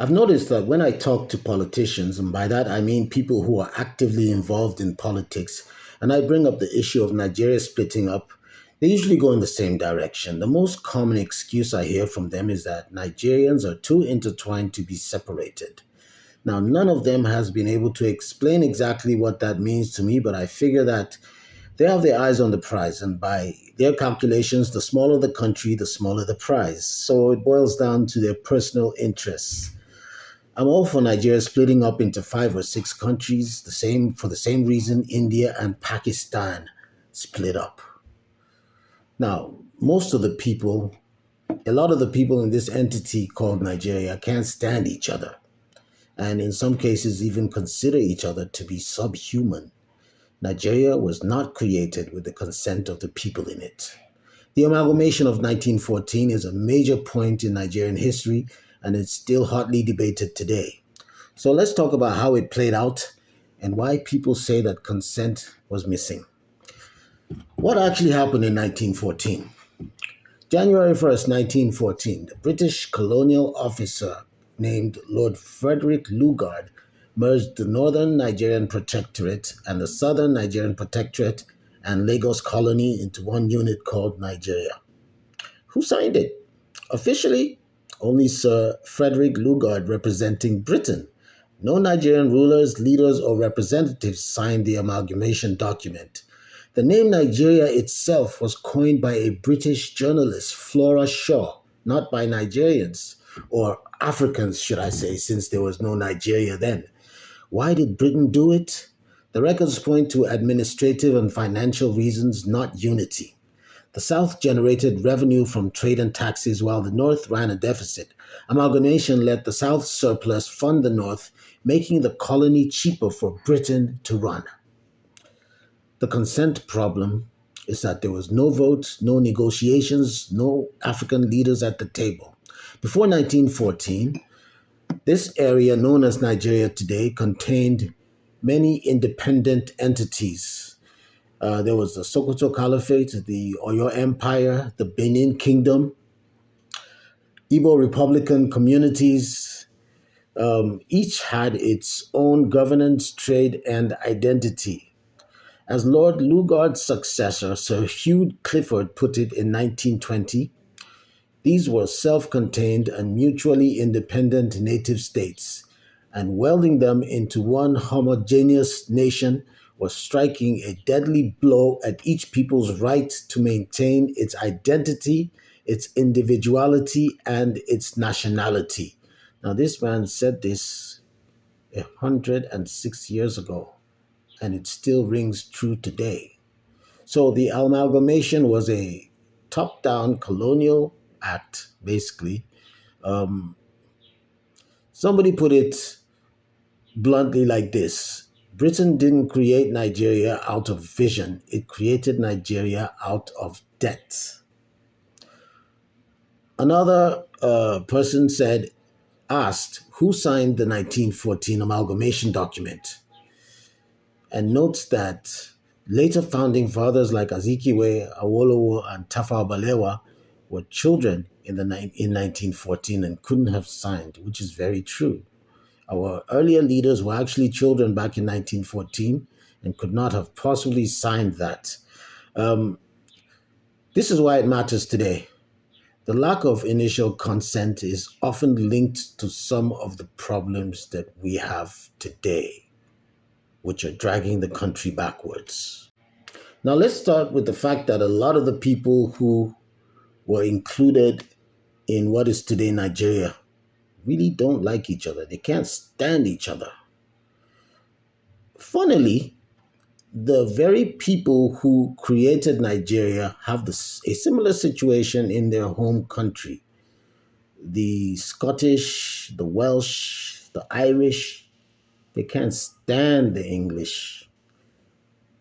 I've noticed that when I talk to politicians, and by that I mean people who are actively involved in politics, and I bring up the issue of Nigeria splitting up, they usually go in the same direction. The most common excuse I hear from them is that Nigerians are too intertwined to be separated. Now, none of them has been able to explain exactly what that means to me, but I figure that they have their eyes on the prize, and by their calculations, the smaller the country, the smaller the prize. So it boils down to their personal interests. I'm all for Nigeria splitting up into five or six countries, the same for the same reason India and Pakistan split up. Now, a lot of the people in this entity called Nigeria can't stand each other, and in some cases even consider each other to be subhuman. Nigeria was not created with the consent of the people in it. The amalgamation of 1914 is a major point in Nigerian history, and it's still hotly debated today. So let's talk about how it played out and why people say that consent was missing. What actually happened in 1914? January 1st, 1914, the British colonial officer named Lord Frederick Lugard merged the Northern Nigerian Protectorate and the Southern Nigerian Protectorate and Lagos Colony into one unit called Nigeria. Who signed it? Officially, only Sir Frederick Lugard representing Britain. No Nigerian rulers, leaders, or representatives signed the amalgamation document. The name Nigeria itself was coined by a British journalist, Flora Shaw, not by Nigerians, or Africans, should I say, since there was no Nigeria then. Why did Britain do it? The records point to administrative and financial reasons, not unity. The South generated revenue from trade and taxes while the North ran a deficit. Amalgamation let the South surplus fund the North, making the colony cheaper for Britain to run. The consent problem is that there was no vote, no negotiations, no African leaders at the table. Before 1914, this area known as Nigeria today contained many independent entities. There was the Sokoto Caliphate, the Oyo Empire, the Benin Kingdom, Igbo Republican communities. Each had its own governance, trade, and identity. As Lord Lugard's successor, Sir Hugh Clifford, put it in 1920, these were self contained and mutually independent native states, and welding them into one homogeneous nation was striking a deadly blow at each people's right to maintain its identity, its individuality, and its nationality. Now, this man said this 106 years ago, and it still rings true today. So, the amalgamation was a top down colonial act, basically. Um, Somebody put it bluntly like this: Britain didn't create Nigeria out of vision, it created Nigeria out of debt. Another person asked who signed the 1914 amalgamation document, and notes that later founding fathers like Azikiwe, Awolowo, and Tafawa Balewa were children in 1914 and couldn't have signed, which is very true. Our earlier leaders were actually children back in 1914 and could not have possibly signed that. Um, this is why it matters today. The lack of initial consent is often linked to some of the problems that we have today, which are dragging the country backwards. Now, let's start with the fact that a lot of the people who were included in what is today Nigeria really don't like each other. They can't stand each other. Funnily, the very people who created Nigeria have a similar situation in their home country. The Scottish, the Welsh, the Irish, they can't stand the English,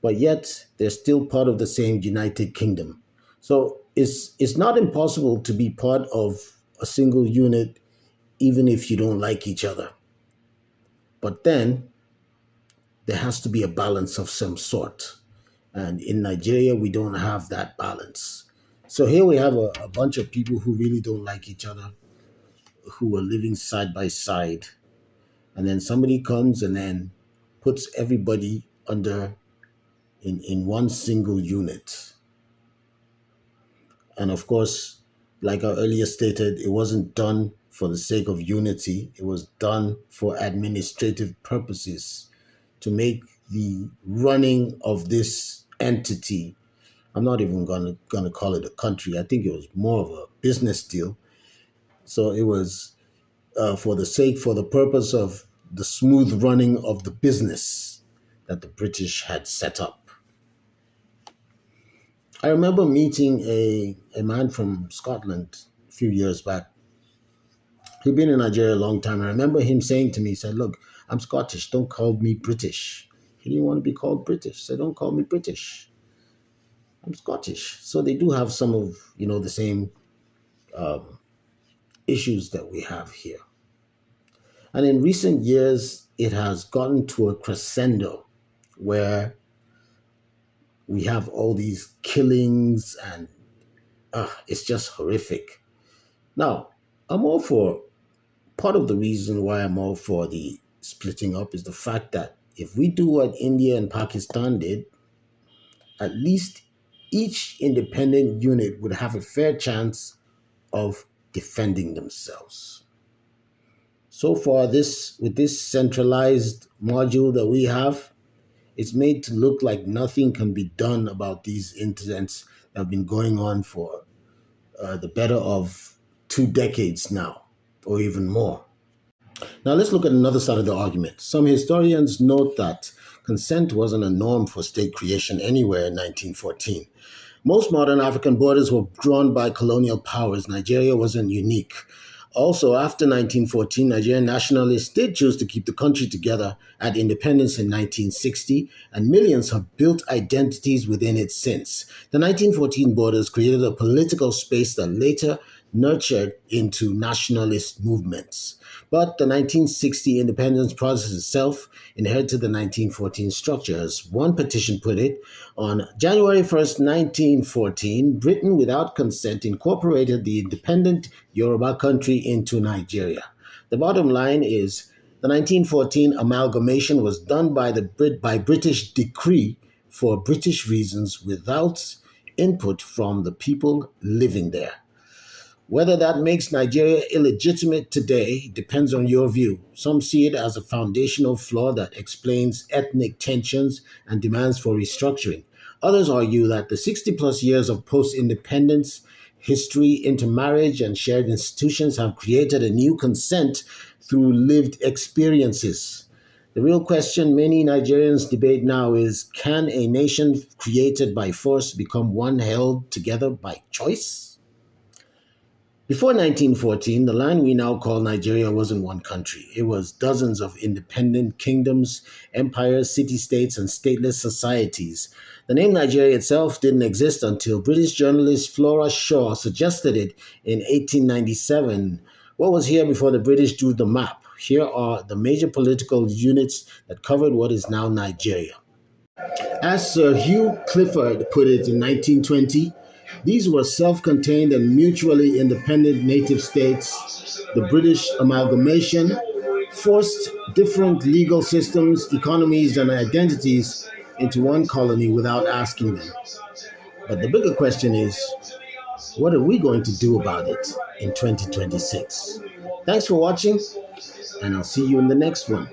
but yet they're still part of the same United Kingdom. So it's not impossible to be part of a single unit even if you don't like each other. But then there has to be a balance of some sort. And in Nigeria, we don't have that balance. So here we have a bunch of people who really don't like each other, who were living side by side, and then somebody comes and then puts everybody under in one single unit. And of course, like I earlier stated, it wasn't done for the sake of unity. It was done for administrative purposes to make the running of this entity. I'm not even gonna call it a country. I think it was more of a business deal. So it was for the purpose of the smooth running of the business that the British had set up. I remember meeting a man from Scotland a few years back. He'd been in Nigeria a long time. I remember him saying to me, he said, "Look, I'm Scottish. Don't call me British." He didn't want to be called British. He said, "Don't call me British. I'm Scottish." So they do have some of, the same um, issues that we have here. And in recent years, it has gotten to a crescendo where we have all these killings and it's just horrific. Now, I'm all for part of the reason why I'm all for the splitting up is the fact that if we do what India and Pakistan did, at least each independent unit would have a fair chance of defending themselves. So far, with this centralized module that we have, it's made to look like nothing can be done about these incidents that have been going on for the better of 2 decades now, or even more. Now let's look at another side of the argument. Some historians note that consent wasn't a norm for state creation anywhere in 1914. Most modern African borders were drawn by colonial powers. Nigeria wasn't unique. Also, after 1914, Nigerian nationalists did choose to keep the country together at independence in 1960, and millions have built identities within it since. The 1914 borders created a political space that later nurtured into nationalist movements. But the 1960 independence process itself inherited the 1914 structure. As one petition put it, on January 1st, 1914, Britain, without consent, incorporated the independent Yoruba country into Nigeria. The bottom line is the 1914 amalgamation was done by British decree for British reasons without input from the people living there. Whether that makes Nigeria illegitimate today depends on your view. Some see it as a foundational flaw that explains ethnic tensions and demands for restructuring. Others argue that the 60 plus years of post independence history, intermarriage, and shared institutions have created a new consent through lived experiences. The real question many Nigerians debate now is, can a nation created by force become one held together by choice? Before 1914, the land we now call Nigeria wasn't one country. It was dozens of independent kingdoms, empires, city-states, and stateless societies. The name Nigeria itself didn't exist until British journalist Flora Shaw suggested it in 1897. What was here before the British drew the map? Here are the major political units that covered what is now Nigeria. As Sir Hugh Clifford put it in 1920, these were self-contained and mutually independent native states. The British amalgamation forced different legal systems, economies, and identities into one colony without asking them. But the bigger question is, what are we going to do about it in 2026? Thanks for watching, and I'll see you in the next one.